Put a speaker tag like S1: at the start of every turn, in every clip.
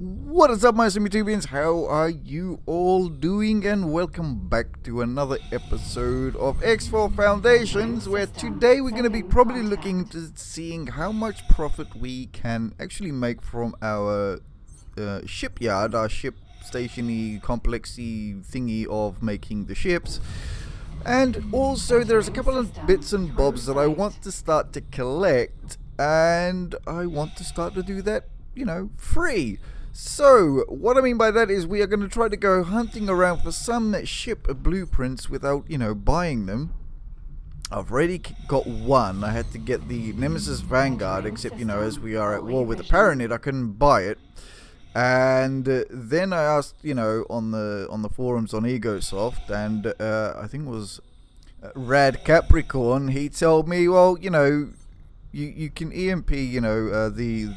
S1: What is up, my YouTubians? How are you all doing? And welcome back to another episode of X4 Foundations, where today we're going to be probably looking into seeing how much profit we can actually make from our shipyard, our ship stationy complexy thingy of making the ships. And also there's a couple of bits and bobs that I want to start to collect, and I want to start to do that, you know, free. So, what I mean by that is we are going to try to go hunting around for some ship blueprints without, you know, buying them. I've already got one. I had to get the Nemesis Vanguard, except, you know, as we are at war with the Paranid, I couldn't buy it. And then I asked, you know, on the forums on EgoSoft, and I think it was Rad Capricorn, he told me, well, you know, you can EMP, you know, the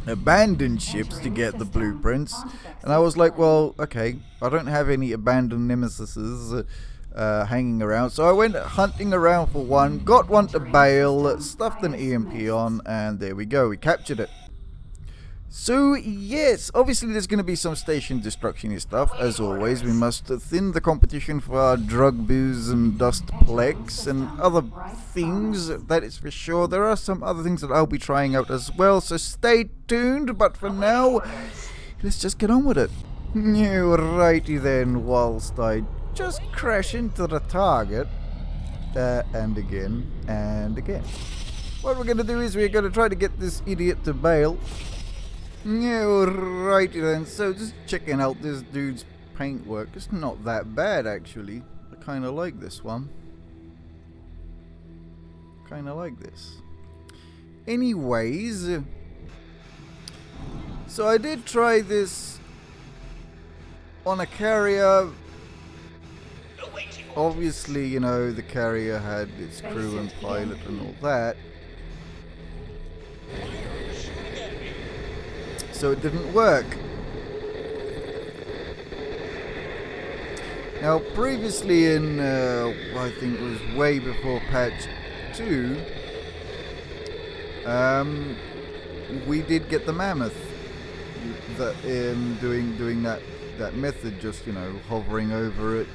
S1: abandoned ships to get the blueprints. And I was like, well, okay, I don't have any abandoned Nemesises hanging around, so I went hunting around for one, got one to bail, stuffed an EMP on, and there we go, we captured it. So yes, obviously there's going to be some station destruction stuff. As always, we must thin the competition for our drug, booze and dust plex and other things, that is for sure. There are some other things that I'll be trying out as well, so stay tuned. But for now, let's just get on with it. Alrighty then, whilst I just crash into the target, and again, and again. What we're going to do is we're going to try to get this idiot to bail. Alrighty then, so just checking out this dude's paintwork. It's not that bad actually. I kind of like this one. Kind of like this. Anyways, so I did try this on a carrier. Obviously, you know, the carrier had its crew and pilot and all that, so it didn't work. Now previously in, I think it was way before patch 2, we did get the mammoth, doing that method, just, you know, hovering over it,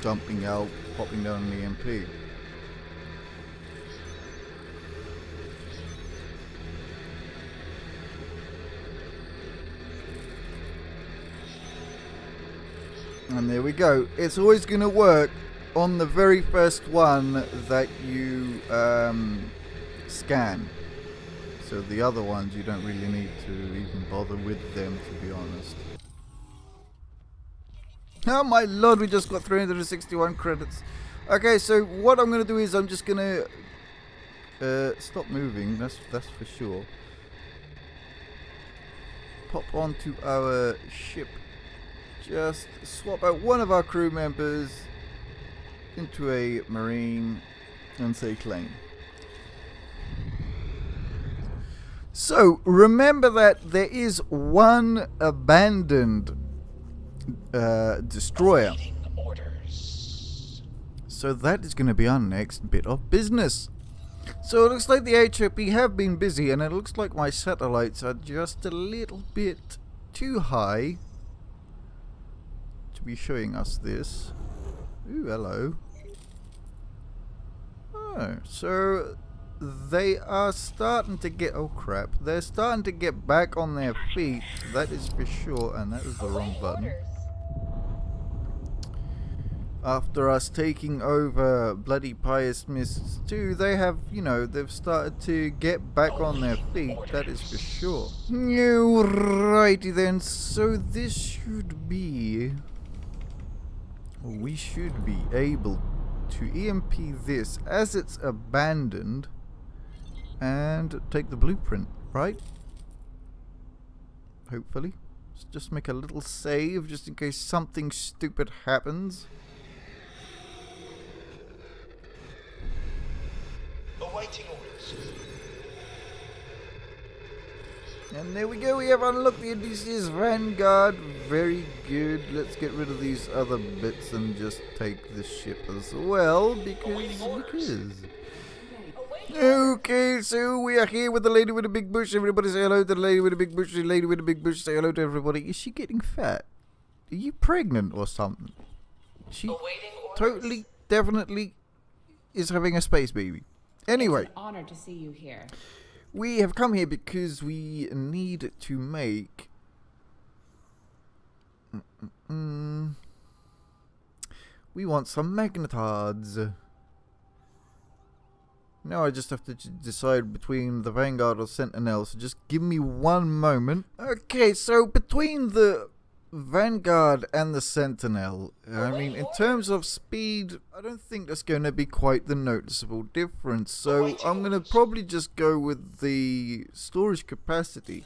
S1: jumping out, popping down an EMP. And there we go. It's always going to work on the very first one that you scan. So the other ones you don't really need to even bother with them, to be honest. Oh my lord, we just got 361 credits. Okay, so what I'm going to do is I'm just going to stop moving, that's for sure. Pop onto our ship. Just swap out one of our crew members into a marine and say claim. So remember that there is one abandoned destroyer. So that is going to be our next bit of business. So it looks like the HOP have been busy, and it looks like my satellites are just a little bit too high to be showing us this. Ooh, hello. Oh, so they are starting to get, oh crap, they're starting to get back on their feet, that is for sure, and that is the wrong button. After us taking over bloody Pious Mists 2, they have, you know, they've started to get back on their feet, that is for sure. Alrighty then, so this should be, we should be able to EMP this as it's abandoned and take the blueprint, right? Hopefully. Let's just make a little save just in case something stupid happens.
S2: Awaiting orders.
S1: And there we go, we have unlocked the Odysseus Vanguard. Very good. Let's get rid of these other bits and just take the ship as well, because. Okay, so we are here with the lady with the big bush. Everybody say hello to the lady with the big bush. The lady with the big bush, say hello to everybody. Is she getting fat? Are you pregnant or something? She totally, definitely is having a space baby. Anyway.
S3: It's an honor to see you here.
S1: We have come here because we need to make... We want some magnetards. Now I just have to decide between the Vanguard or Sentinel, so just give me one moment. Okay, so between the Vanguard and the Sentinel, I mean, in terms of speed, I don't think that's going to be quite the noticeable difference. So I'm going to probably just go with the storage capacity.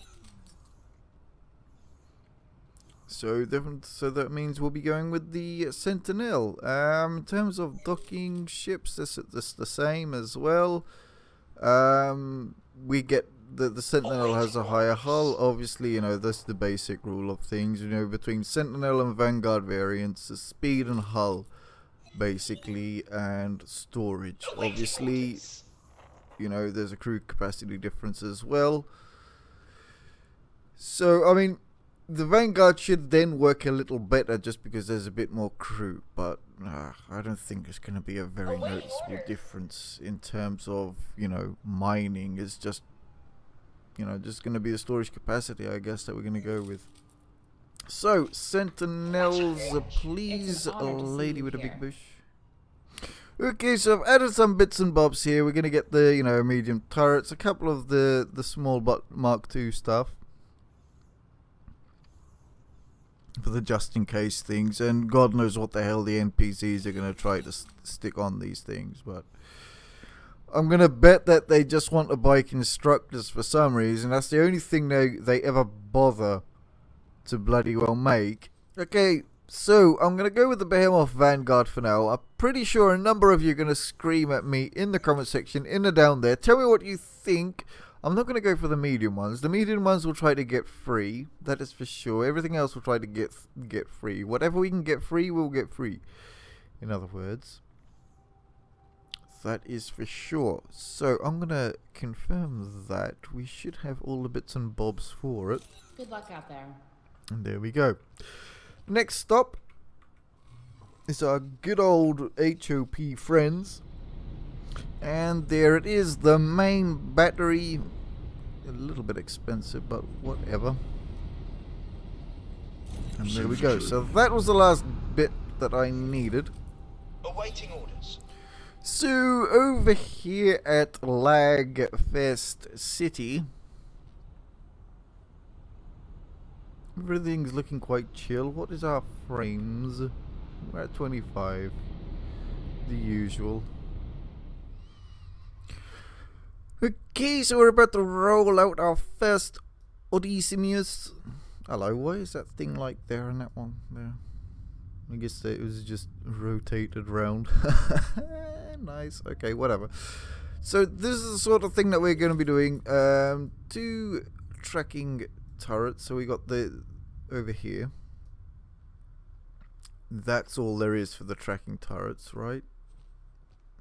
S1: So that means we'll be going with the Sentinel. In terms of docking ships, this the same as well. We get the Sentinel has a higher hull. Obviously, you know, that's the basic rule of things. You know, between Sentinel and Vanguard variants, the speed and hull, basically, and storage. Obviously, you know, there's a crew capacity difference as well. So, I mean, the Vanguard should then work a little better just because there's a bit more crew, but I don't think it's going to be a very noticeable difference in terms of, you know, mining. It's just, you know, just going to be the storage capacity, I guess, that we're going to go with. So, Sentinels, please, lady with a big bush. Okay, so I've added some bits and bobs here. We're going to get the, you know, medium turrets, a couple of the small but Mark II stuff for the just in case things, and God knows what the hell the NPCs are going to try to stick on these things, but I'm going to bet that they just want to buy constructors for some reason. That's the only thing they ever bother to bloody well make. Okay, so I'm going to go with the Behemoth Vanguard for now. I'm pretty sure a number of you are going to scream at me in the comment section, in or down there. Tell me what you think. I'm not going to go for the medium ones. The medium ones will try to get free. That is for sure. Everything else will try to get free. Whatever we can get free, we'll get free. In other words. That is for sure. So I'm going to confirm that. We should have all the bits and bobs for it.
S3: Good luck out there.
S1: And there we go. Next stop is our good old HOP friends. And there it is, the main battery. A little bit expensive, but whatever. And there we go. So that was the last bit that I needed.
S2: Awaiting orders.
S1: So over here at Lagfest City, everything's looking quite chill. What is our frames? We're at 25. The usual. Okay, so we're about to roll out our first Odysseus. Hello, why is that thing like there and that one there? I guess that it was just rotated round. Nice, okay, whatever. So this is the sort of thing that we're going to be doing. 2 tracking turrets. So we got the over here. That's all there is for the tracking turrets, right?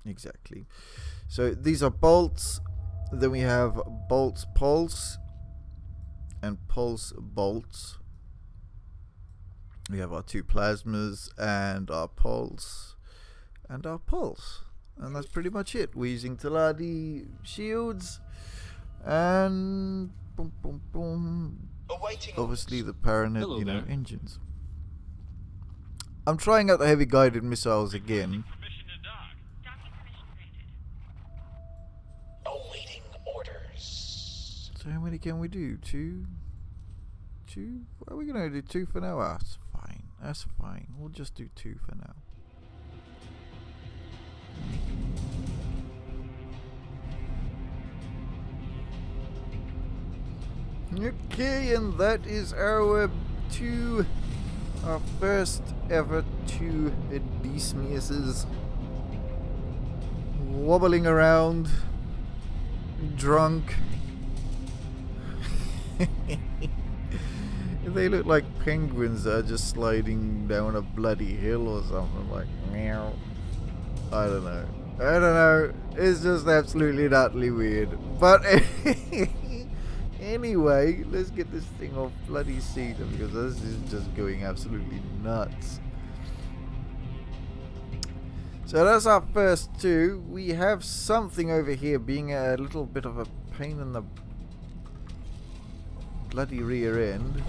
S1: Exactly. So these are bolts. Then we have bolts pulse and pulse bolts. We have our 2 plasmas and our pulse and our pulse. And that's pretty much it. We're using Taladi shields and boom, boom, boom. Obviously the Paranet, you know, engines. I'm trying out the heavy guided missiles again. So how many can we do? 2? 2? What are we going to do? 2 for now? Ah, that's fine. That's fine. We'll just do 2 for now. Okay, and that is our first ever 2 Odysseus wobbling around, drunk. They look like penguins that are just sliding down a bloody hill or something, like meow. I don't know. I don't know. It's just absolutely and utterly weird. But anyway, let's get this thing off bloody seat because this is just going absolutely nuts. So that's our first two. We have something over here being a little bit of a pain in the bloody rear end.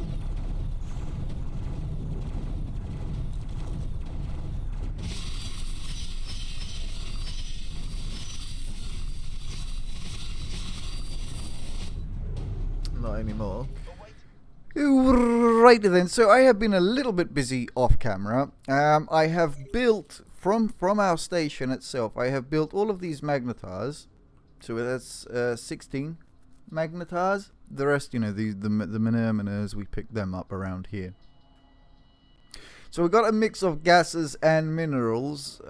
S1: Not anymore. Righty then, so I have been a little bit busy off camera. I have built from our station itself, I have built all of these magnetars. So that's 16 magnetars. The rest, you know, the minerminers, we picked them up around here. So we've got a mix of gases and minerals.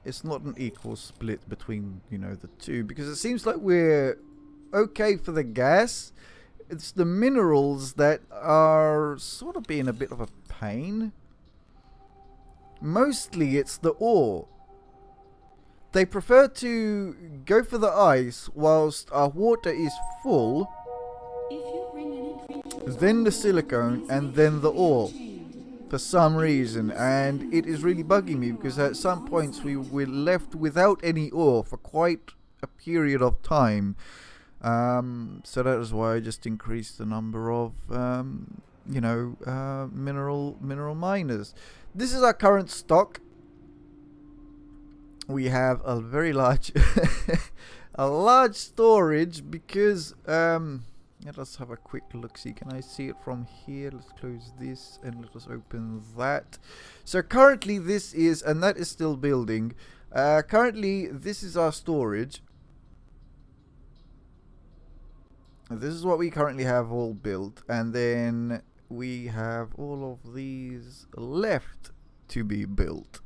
S1: It's not an equal split between, you know, the two, because it seems like we're okay for the gas. It's the minerals that are sort of being a bit of a pain. Mostly it's the ore. They prefer to go for the ice whilst our water is full, then the silicone, and then the ore. For some reason, and it is really bugging me because at some points we were left without any ore for quite a period of time. So that is why I just increased the number of you know, mineral miners. This is our current stock. We have a very large a large storage because let us have a quick look see. Can I see it from here? Let's close this and let us open that. So currently this is, and that is still building, currently this is our storage. This is what we currently have all built, and then we have all of these left to be built.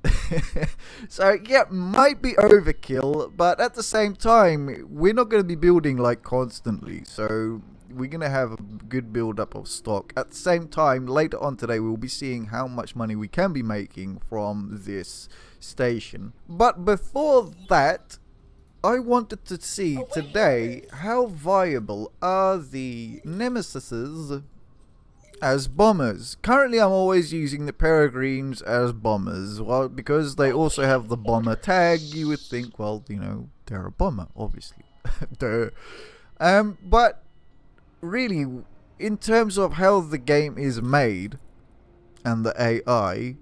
S1: So yeah, might be overkill, but at the same time we're not going to be building like constantly, so we're going to have a good build up of stock. At the same time, later on today we'll be seeing how much money we can be making from this station. But before that, I wanted to see today how viable are the Nemesises as bombers. Currently I'm always using the Peregrines as bombers. Well, because they also have the bomber tag, you would think, well, you know, they're a bomber, obviously. Duh. But really, in terms of how the game is made and the AI,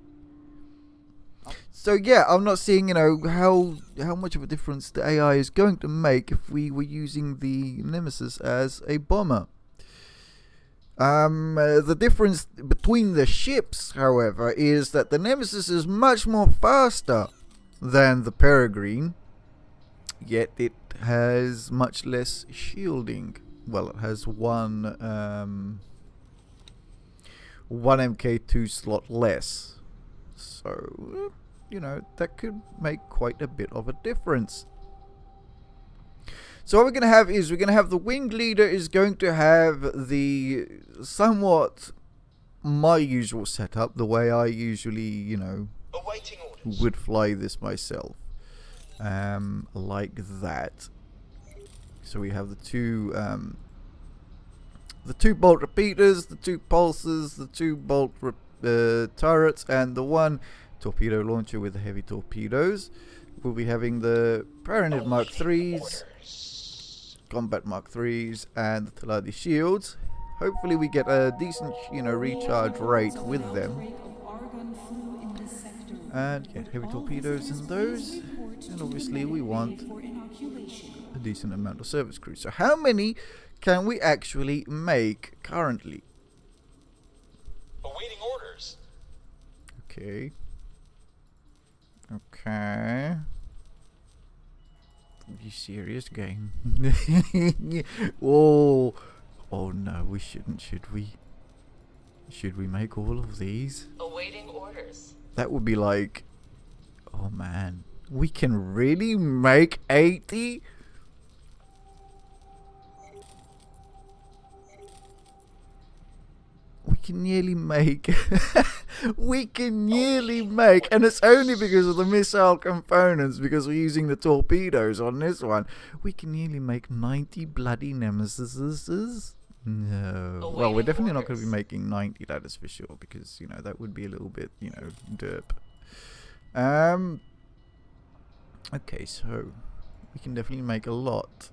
S1: so yeah, I'm not seeing, you know, how much of a difference the AI is going to make if we were using the Nemesis as a bomber. The difference between the ships, however, is that the Nemesis is much more faster than the Peregrine, yet it has much less shielding. Well, it has one MK2 slot less, so you know, that could make quite a bit of a difference. So what we're going to have is, we're going to have the wing leader is going to have the somewhat my usual setup, the way I usually, you know, would fly this myself, like that. So we have the two bolt repeaters, the two pulsers, the two bolt turrets, and the one torpedo launcher with the heavy torpedoes. We'll be having the Pyramid Mark 3s, Combat Mark 3s, and the Taladi shields. Hopefully we get a decent, you know, recharge rate with them. And yeah, heavy torpedoes in those. And obviously we want a decent amount of service crew. So how many can we actually make currently?
S2: Awaiting orders.
S1: Okay. Okay. Are you serious, game? Oh no, we shouldn't, should we? Should we make all of these?
S3: Awaiting orders.
S1: That would be like, oh man, we can really make 80? We can nearly make We can nearly make, and it's only because of the missile components, because we're using the torpedoes on this one. We can nearly make 90 bloody Nemesises. No. Well, we're definitely not going to be making 90, that is for sure, because, you know, that would be a little bit, you know, derp. Okay, so we can definitely make a lot.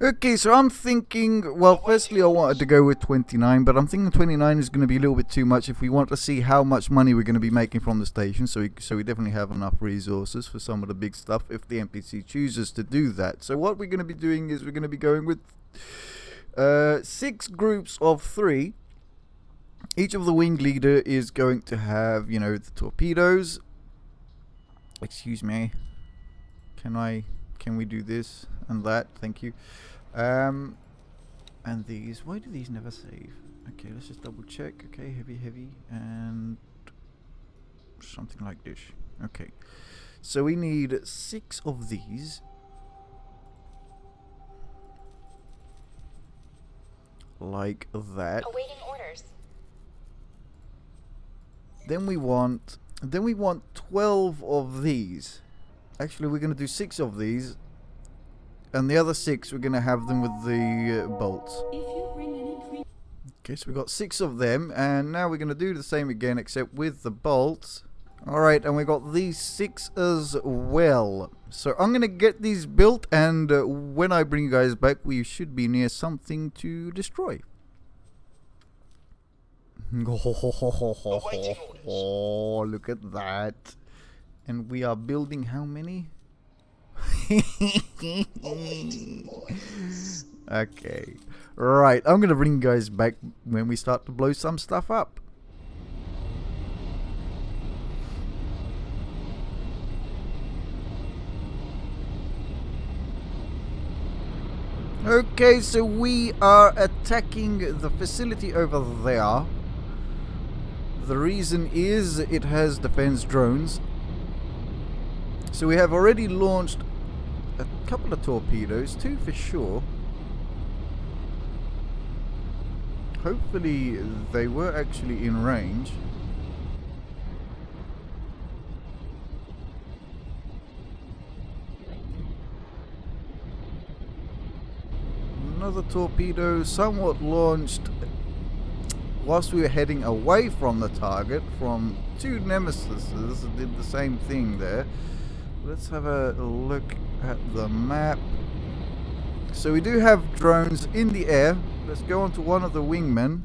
S1: Okay, so I'm thinking, well, firstly I wanted to go with 29, but I'm thinking 29 is going to be a little bit too much if we want to see how much money we're going to be making from the station, so we definitely have enough resources for some of the big stuff if the NPC chooses to do that. So what we're going to be doing is we're going to be going with 6 groups of 3. Each of the wing leader is going to have, you know, the torpedoes. Excuse me. Can we do this and that? Thank you. And these. Why do these never save? Okay, let's just double check. Okay, heavy, and something like this. Okay. So we need 6 of these. Like that.
S4: Awaiting orders.
S1: Then we want 12 of these. Actually, we're going to do 6 of these, and the other 6 we're going to have them with the bolts. Okay, so we got 6 of them, and now we're going to do the same again, except with the bolts. Alright, and we got these 6 as well. So I'm going to get these built, and when I bring you guys back, we should be near something to destroy. Oh, look at that. And we are building how many? Okay. Right, I'm going to bring you guys back when we start to blow some stuff up. Okay, so we are attacking the facility over there. The reason is it has defense drones. So we have already launched a couple of torpedoes, 2 for sure. Hopefully they were actually in range. Another torpedo somewhat launched whilst we were heading away from the target from 2 Nemesis. Did the same thing there. Let's have a look at the map. So we do have drones in the air. Let's go on to one of the wingmen.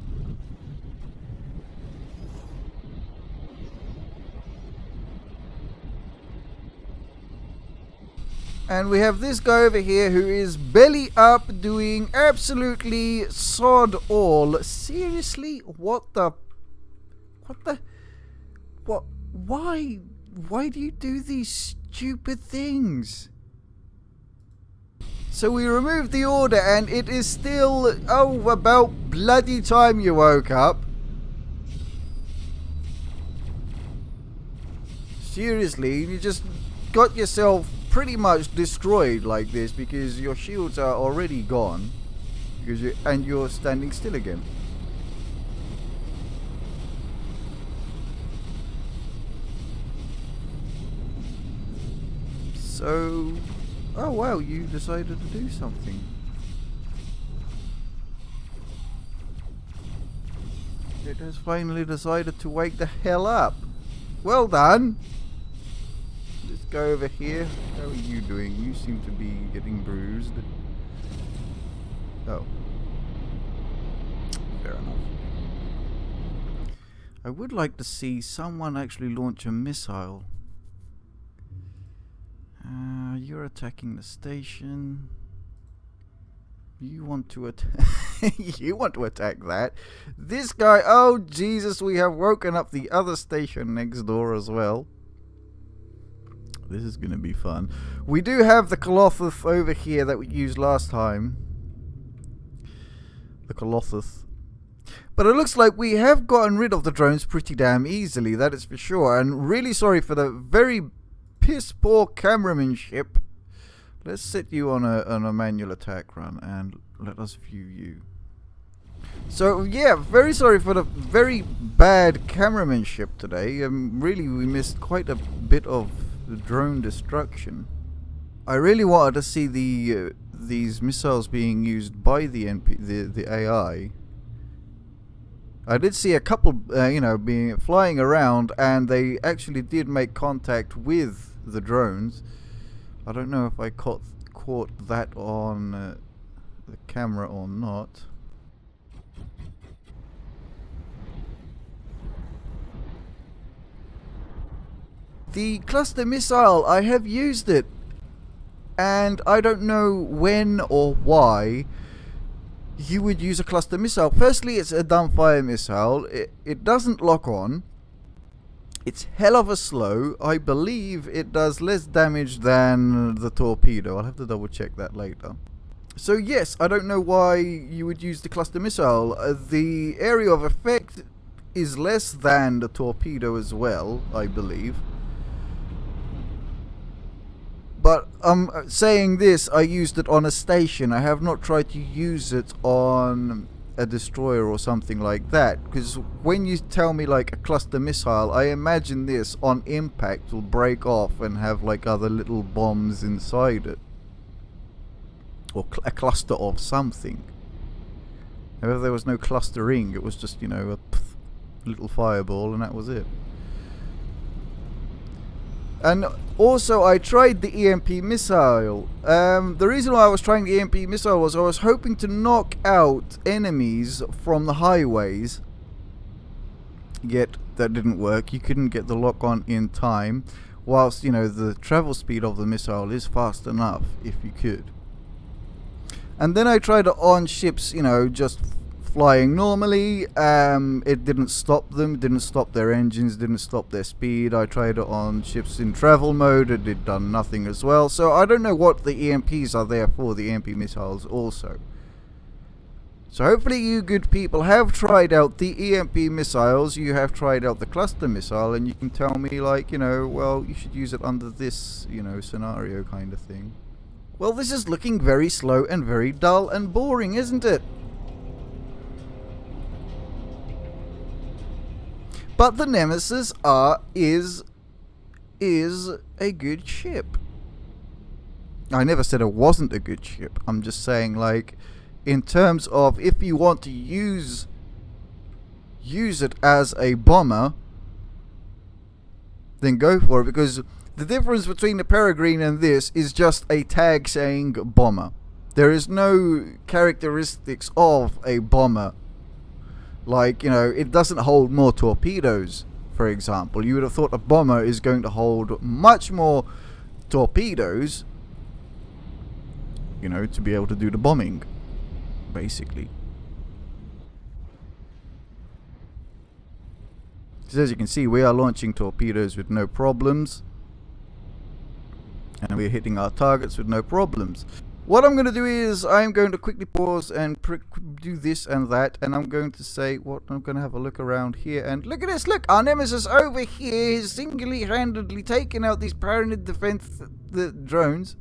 S1: And we have this guy over here who is belly up doing absolutely sod all. Seriously? What? Why do you do these stupid things? So we removed the order and it is still, about bloody time you woke up. Seriously, you just got yourself pretty much destroyed like this because your shields are already gone because you're standing still again. So, oh wow, you decided to do something. It has finally decided to wake the hell up. Well done. Let's go over here. How are you doing? You seem to be getting bruised. Oh. Fair enough. I would like to see someone actually launch a missile. You're attacking the station. You want to attack? You want to attack that? This guy, oh Jesus, we have woken up the other station next door as well. This is going to be fun. We do have the Colossus over here that we used last time. The Colossus. But it looks like we have gotten rid of the drones pretty damn easily, that is for sure. And really sorry for the very piss poor cameramanship. Let's set you on a manual attack run and let us view you. So yeah, very sorry for the very bad cameramanship today. Really, we missed quite a bit of drone destruction. I really wanted to see these missiles being used by the AI. I did see a couple, being flying around, and they actually did make contact with the drones. I don't know if I caught that on the camera or not. The cluster missile, I have used it, and I don't know when or why you would use a cluster missile. Firstly, it's a dumbfire missile. It doesn't lock on. It's hell of a slow. I believe it does less damage than the torpedo. I'll have to double check that later. So yes, I don't know why you would use the cluster missile. The area of effect is less than the torpedo as well, I believe. But saying this, I used it on a station. I have not tried to use it on a destroyer or something like that. Because when you tell me like a cluster missile, I imagine this on impact will break off and have like other little bombs inside it. Or a cluster of something. However, there was no clustering. It was just, a little fireball, and that was it. And also, I tried the EMP missile. The reason why I was trying the EMP missile was I was hoping to knock out enemies from the highways. Yet, that didn't work. You couldn't get the lock on in time. Whilst, the travel speed of the missile is fast enough, if you could. And then I tried it on ships, just flying normally. It didn't stop them, didn't stop their engines, didn't stop their speed. I tried it on ships in travel mode, it did done nothing as well. So I don't know what the EMPs are there for, the EMP missiles also. So hopefully you good people have tried out the EMP missiles, you have tried out the cluster missile, and you can tell me like, well, you should use it under this, scenario kind of thing. Well, this is looking very slow and very dull and boring, isn't it? But the Nemesis is a good ship. I never said it wasn't a good ship. I'm just saying, like, in terms of if you want to use it as a bomber, then go for it, because the difference between the Peregrine and this is just a tag saying bomber. There is no characteristics of a bomber. Like, it doesn't hold more torpedoes, for example. You would have thought a bomber is going to hold much more torpedoes, to be able to do the bombing, basically. So as you can see, we are launching torpedoes with no problems. And we're hitting our targets with no problems. What I'm going to do is I'm going to quickly pause and do this and that, and I'm going to say what I'm going to have a look around here, and look at this, look, our Nemesis over here is single-handedly taking out these Pyramid Defense drones.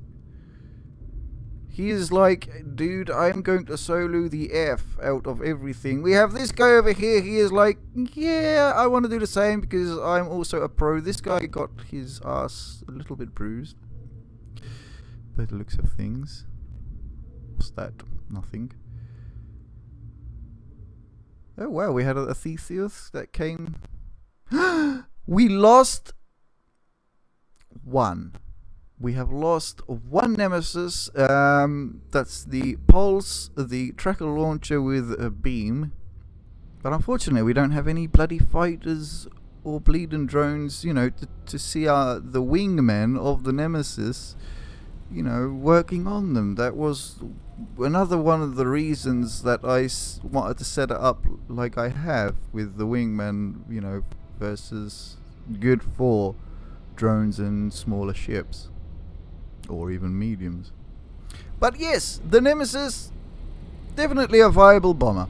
S1: He is like, dude, I'm going to solo the F out of everything. We have this guy over here, he is like, yeah, I want to do the same because I'm also a pro. This guy got his ass a little bit bruised by the looks of things. What's that? Nothing. Oh wow, we had a Theseus that came. We lost one. We have lost one Nemesis. That's the Pulse, the tracker launcher with a beam. But unfortunately, we don't have any bloody fighters or bleeding drones, to see the wingmen of the Nemesis, working on them. That was another one of the reasons that I wanted to set it up like I have with the wingmen, versus good for drones and smaller ships, or even mediums. But yes, the Nemesis, definitely a viable bomber.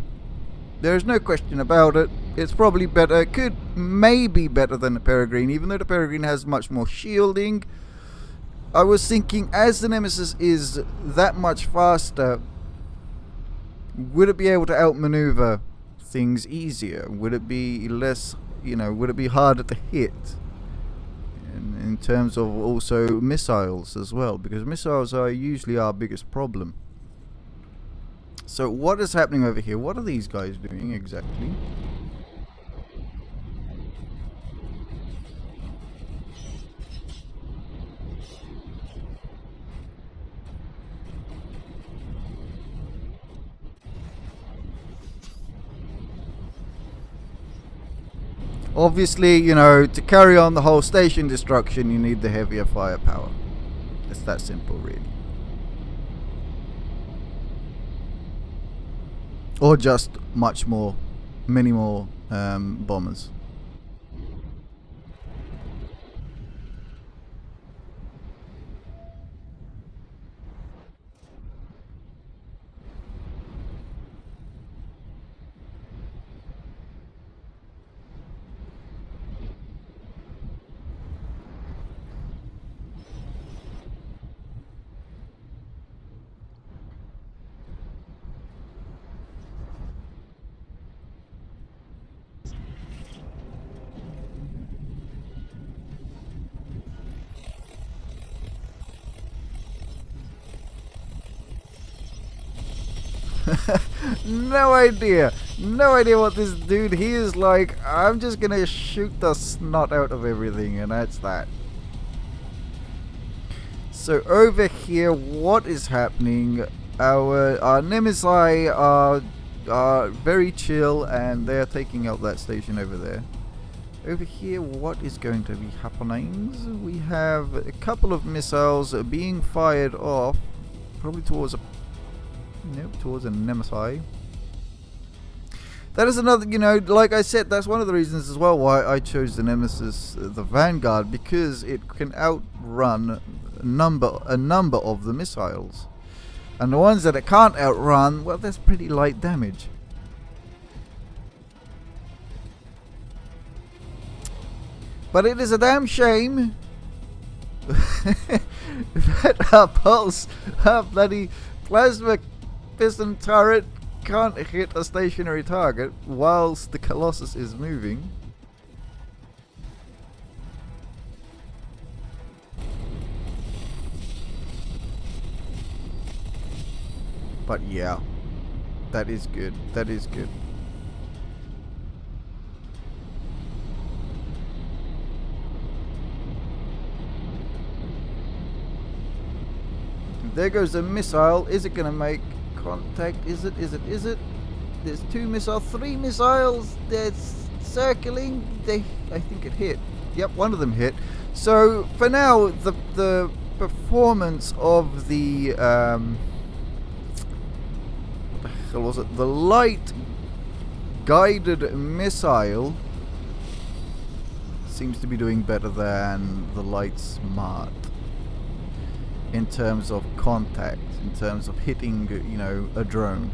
S1: There's no question about it. It's probably better, maybe better than the Peregrine, even though the Peregrine has much more shielding. I was thinking, as the Nemesis is that much faster, would it be able to outmaneuver things easier? Would it be less, would it be harder to hit? In terms of also missiles as well, because missiles are usually our biggest problem. So what is happening over here? What are these guys doing exactly? Obviously, to carry on the whole station destruction, you need the heavier firepower. It's that simple, really. Or just many more bombers. No idea what this dude, he is like, I'm just gonna shoot the snot out of everything, and that's that. So over here, what is happening? Our Nemesis are very chill, and they're taking out that station over there. Over here, what is going to be happening? We have a couple of missiles being fired off, probably towards a Nemesis. That is another, like I said, that's one of the reasons as well why I chose the Nemesis, the Vanguard, because it can outrun a number of the missiles. And the ones that it can't outrun, well, that's pretty light damage. But it is a damn shame that our bloody plasma piston turret can't hit a stationary target whilst the Colossus is moving. But yeah, that is good. That is good. There goes a missile. Is it gonna make contact? Is it? There's three missiles. They're circling. I think it hit. Yep, one of them hit. So for now, the performance of the what the hell was it? The light guided missile seems to be doing better than the light smart in terms of contact, in terms of hitting, a drone.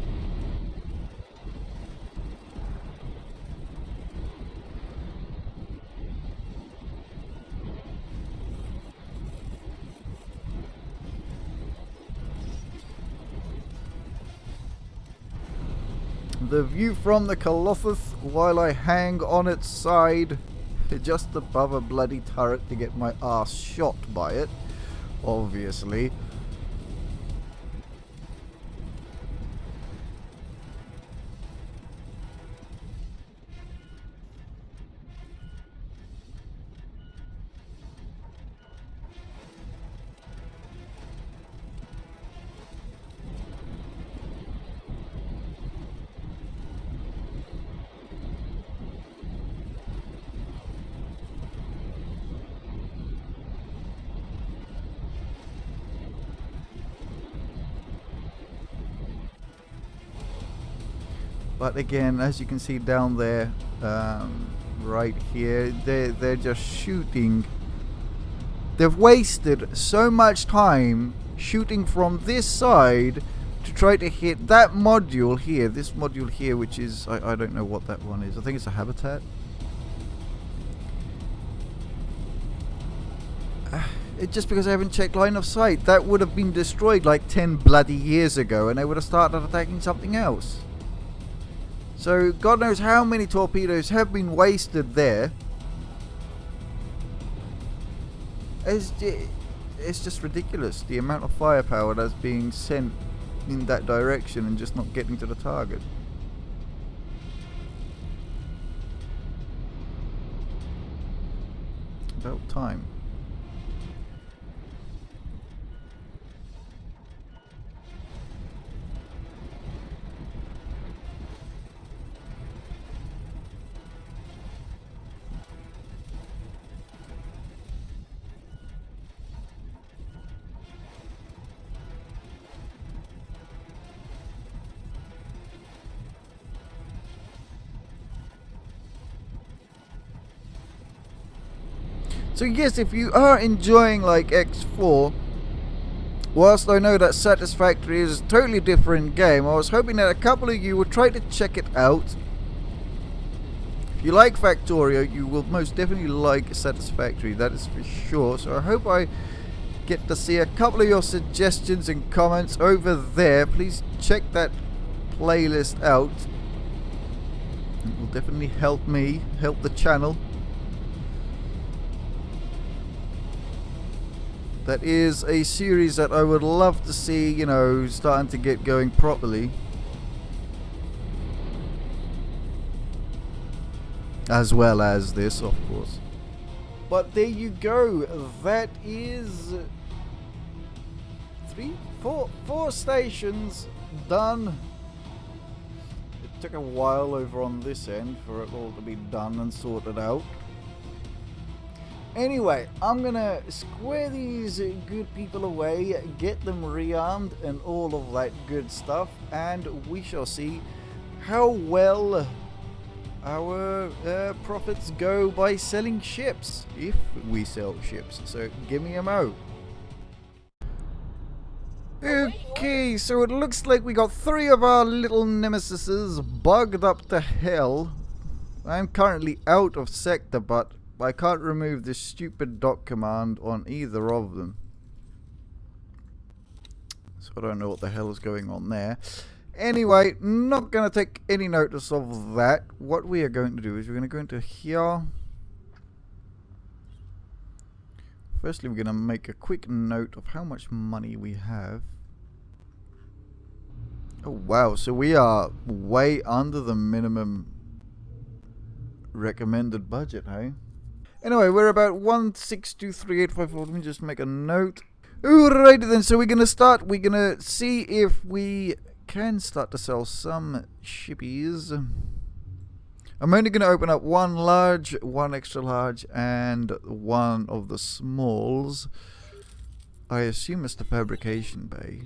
S1: The view from the Colossus while I hang on its side just above a bloody turret to get my ass shot by it, obviously. But again, as you can see down there, right here, they're just shooting. They've wasted so much time shooting from this side to try to hit that module here, this module here, which is, I don't know what that one is. I think it's a habitat. It's just because I haven't checked line of sight. That would have been destroyed like 10 bloody years ago, and they would have started attacking something else. So God knows how many torpedoes have been wasted there. It's just ridiculous, the amount of firepower that's being sent in that direction and just not getting to the target. About time. So yes, if you are enjoying like X4, whilst I know that Satisfactory is a totally different game, I was hoping that a couple of you would try to check it out. If you like Factorio, you will most definitely like Satisfactory, that is for sure. So I hope I get to see a couple of your suggestions and comments over there. Please check that playlist out. It will definitely help me, help the channel. That is a series that I would love to see, you know, starting to get going properly. As well as this, of course. But there you go. That is four stations done. It took a while over on this end for it all to be done and sorted out. Anyway, I'm gonna square these good people away, get them rearmed and all of that good stuff, and we shall see how well our profits go by selling ships, if we sell ships. So give me a mo. Okay, so it looks like we got 3 of our little Nemesises bugged up to hell. I'm currently out of sector, but I can't remove this stupid dock command on either of them. So I don't know what the hell is going on there. Anyway, not going to take any notice of that. What we are going to do is we're going to go into here. Firstly, we're going to make a quick note of how much money we have. Oh wow, so we are way under the minimum recommended budget, hey? Anyway, we're about 1623854. Let me just make a note. Alrighty then, so we're gonna start. We're gonna see if we can start to sell some shippies. I'm only gonna open up 1 large, 1 extra large, and 1 of the smalls. I assume it's the fabrication bay.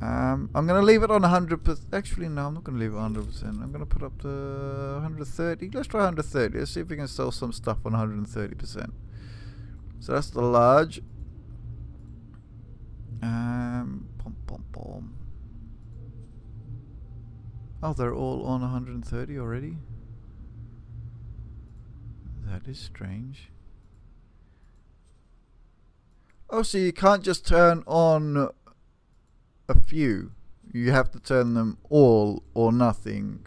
S1: I'm gonna leave it on 100%. Actually, no, I'm not gonna leave it 100%. I'm gonna put up to 130. Let's try 130. Let's see if we can sell some stuff on 130%. So that's the large. Pom pom pom. Oh, they're all on 130 already. That is strange. Oh, so you can't just turn on a few. You have to turn them all or nothing.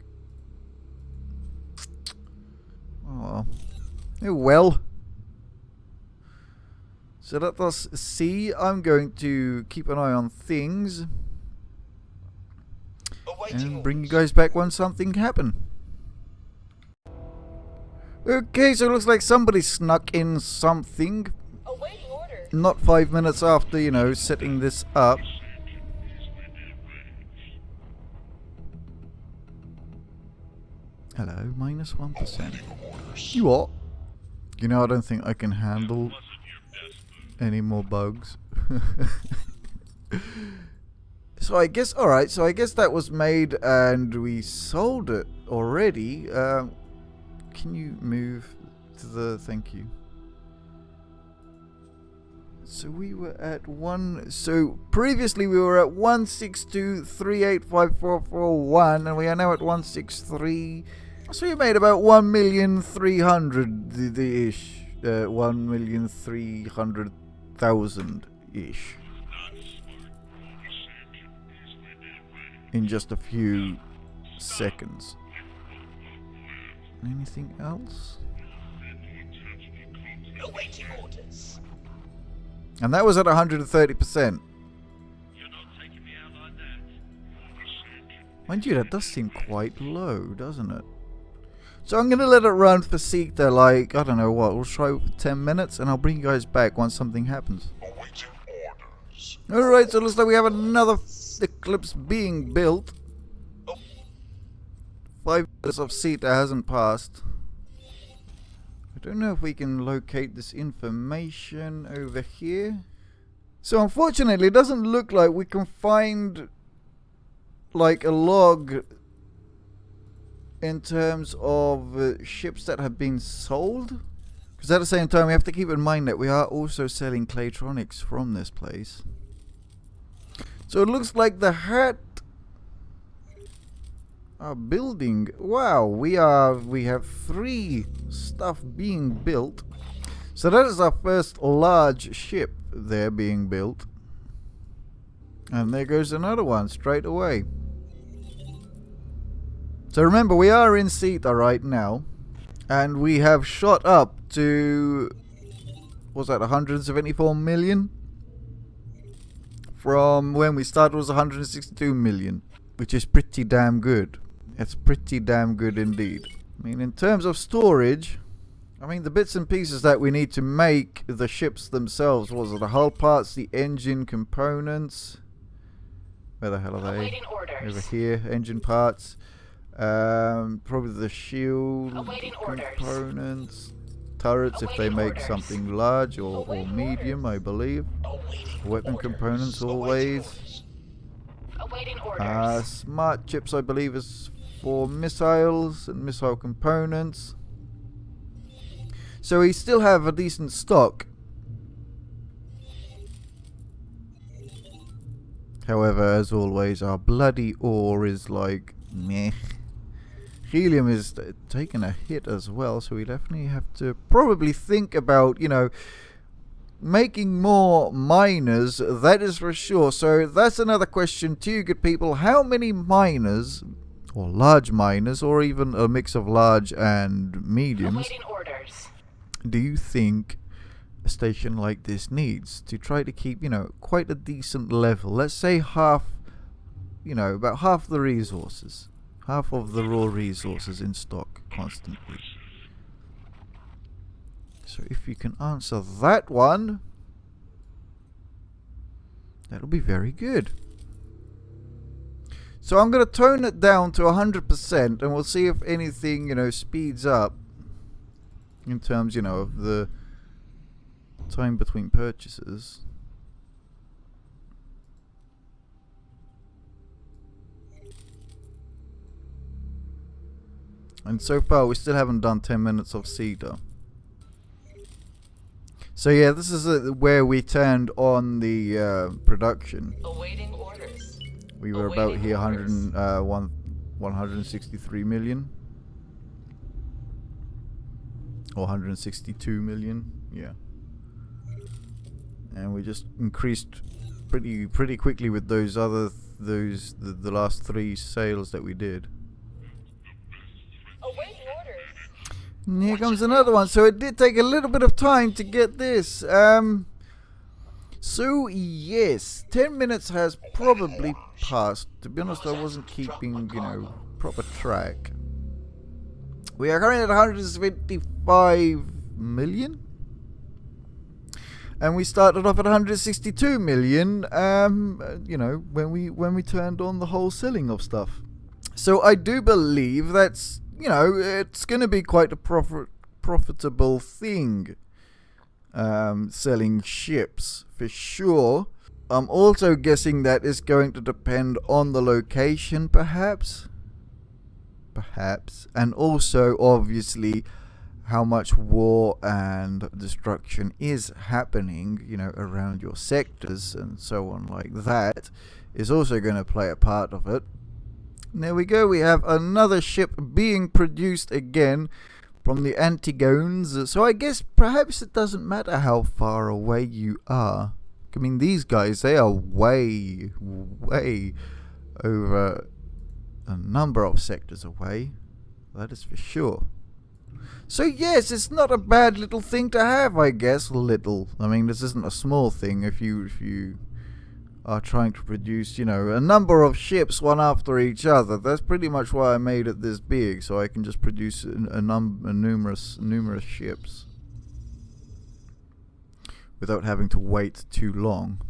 S1: Oh well. So let us see. I'm going to keep an eye on things and bring you guys back when something happens. Okay, so it looks like somebody snuck in something.
S4: Awaiting orders.
S1: Not 5 minutes after, you know, setting this up. Hello, -1%. You what? You know, I don't think I can handle any more bugs. So I guess, alright, so I guess that was made and we sold it already. Can you move to the, thank you. So we were at so previously we were at 162385441 and we are now at 163. So you made about 1,300,000 ish. 1,300,000 ish. In just a few seconds. Anything else?
S2: Awaiting orders.
S1: And that was at 130%. Mind you, that does seem quite low, doesn't it? So I'm going to let it run for Sita, like, I don't know what, we'll try for 10 minutes and I'll bring you guys back once something happens.
S2: Awaiting orders.
S1: Alright, so it looks like we have another Eclipse being built. 5 minutes of Sita hasn't passed. I don't know if we can locate this information over here. So unfortunately, it doesn't look like we can find like a log in terms of ships that have been sold. Because at the same time, we have to keep in mind that we are also selling Claytronics from this place. So it looks like the Hat are building. Wow, we have 3 stuff being built. So that is our first large ship there being built. And there goes another one straight away. So remember, we are in Sita right now. And we have shot up to, what's that, 174 million? From when we started was 162 million. Which is pretty damn good. It's pretty damn good indeed. I mean, in terms of storage, I mean, the bits and pieces that we need to make the ships themselves, was it the hull parts, the engine components? Where the hell are they? Over here, engine parts. Probably the shield components. Turrets if they make something large or medium, I believe. Weapon components always. Smart chips, I believe, is for missiles and missile components. So we still have a decent stock. However, as always, our bloody ore is like meh. Helium is taking a hit as well, so we definitely have to probably think about, you know, making more miners, that is for sure. So that's another question to you good people. How many miners, or large miners, or even a mix of large and mediums, do you think a station like this needs to try to keep, you know, quite a decent level? Let's say half, you know, about half the resources, half of the raw resources in stock constantly. So if you can answer that one, that'll be very good. So I'm going to tone it down to 100% and we'll see if anything, you know, speeds up in terms, you know, of the time between purchases. And so far we still haven't done 10 minutes of Cedar. So yeah, this is where we turned on the production.
S4: Awaiting orders.
S1: We were about here 163 million. Or 162 million, yeah. And we just increased pretty quickly with those other the last 3 sales that we did.
S4: Awaiting orders.
S1: And here comes another one. So it did take a little bit of time to get this. So yes, 10 minutes has probably passed. To be honest, I wasn't keeping, you know, proper track. We are currently at 175 million. And we started off at 162 million, you know, when we turned on the whole selling of stuff. So I do believe that's, you know, it's going to be quite a profitable thing, selling ships for sure. I'm also guessing that it's going to depend on the location, perhaps, and also obviously how much war and destruction is happening, you know, around your sectors and so on like that, is also going to play a part of it. And there we go, we have another ship being produced again from the Antigones. So I guess perhaps it doesn't matter how far away you are. I mean, these guys, they are way over a number of sectors away. That is for sure. So yes, it's not a bad little thing to have, I guess. Little. I mean, this isn't a small thing if you are trying to produce, you know, a number of ships one after each other. That's pretty much why I made it this big, so I can just produce numerous ships without having to wait too long.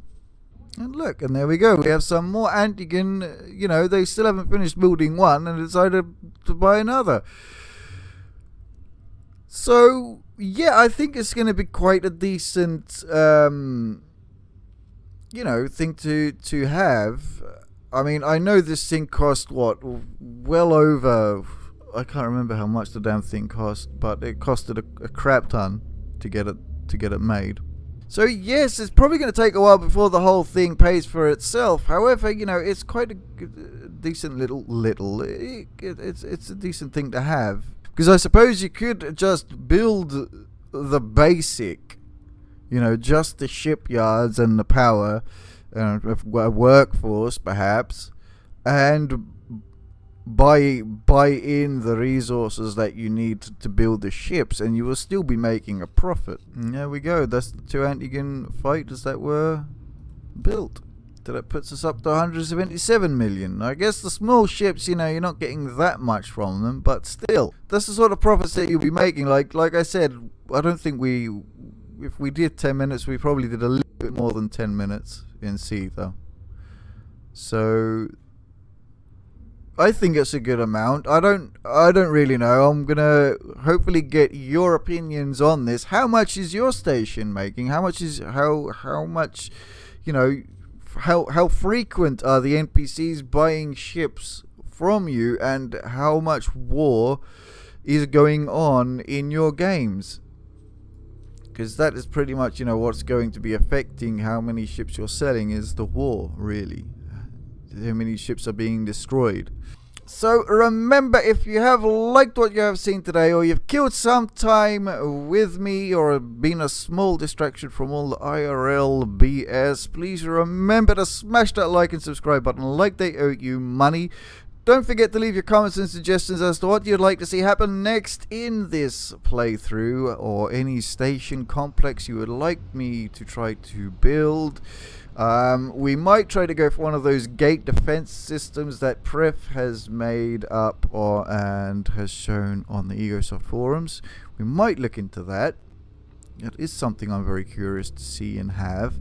S1: And look, and there we go. We have some more Antigen. You know, they still haven't finished building one and decided to buy another. So yeah, I think it's going to be quite a decent you know, thing to have. I mean, I know this thing cost what, well over, I can't remember how much the damn thing cost, but it costed a crap ton to get it made. So yes, it's probably going to take a while before the whole thing pays for itself. However, you know, it's quite a decent it's a decent thing to have, because I suppose you could just build the basic, you know, just the shipyards and the power, workforce perhaps, and buy in the resources that you need to build the ships, and you will still be making a profit. And there we go. That's the 2 Antigen fighters that were built. So that puts us up to 177 million. I guess the small ships, you know, you're not getting that much from them, but still, that's the sort of profits that you'll be making. Like I said, I don't think if we did 10 minutes, we probably did a little bit more than 10 minutes in sea though. So I think it's a good amount. I don't really know. I'm gonna hopefully get your opinions on this. How much is your station making? How much, you know, how frequent are the NPCs buying ships from you, and how much war is going on in your games? Because that is pretty much, you know, what's going to be affecting how many ships you're selling, is the war, really. How many ships are being destroyed. So remember, if you have liked what you have seen today, or you've killed some time with me, or been a small distraction from all the IRL BS, please remember to smash that like and subscribe button like they owe you money. Don't forget to leave your comments and suggestions as to what you'd like to see happen next in this playthrough, or any station complex you would like me to try to build. We might try to go for one of those gate defense systems that Pref has made up and has shown on the EgoSoft forums. We might look into that. It is something I'm very curious to see and have.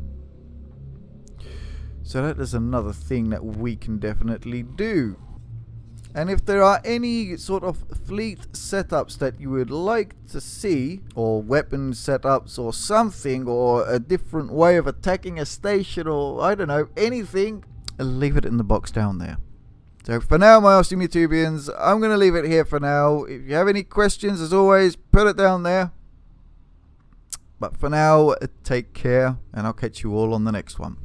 S1: So that is another thing that we can definitely do. And if there are any sort of fleet setups that you would like to see, or weapon setups or something, or a different way of attacking a station, or I don't know, anything, leave it in the box down there. So for now, my awesome YouTubians, I'm going to leave it here for now. If you have any questions, as always, put it down there. But for now, take care, and I'll catch you all on the next one.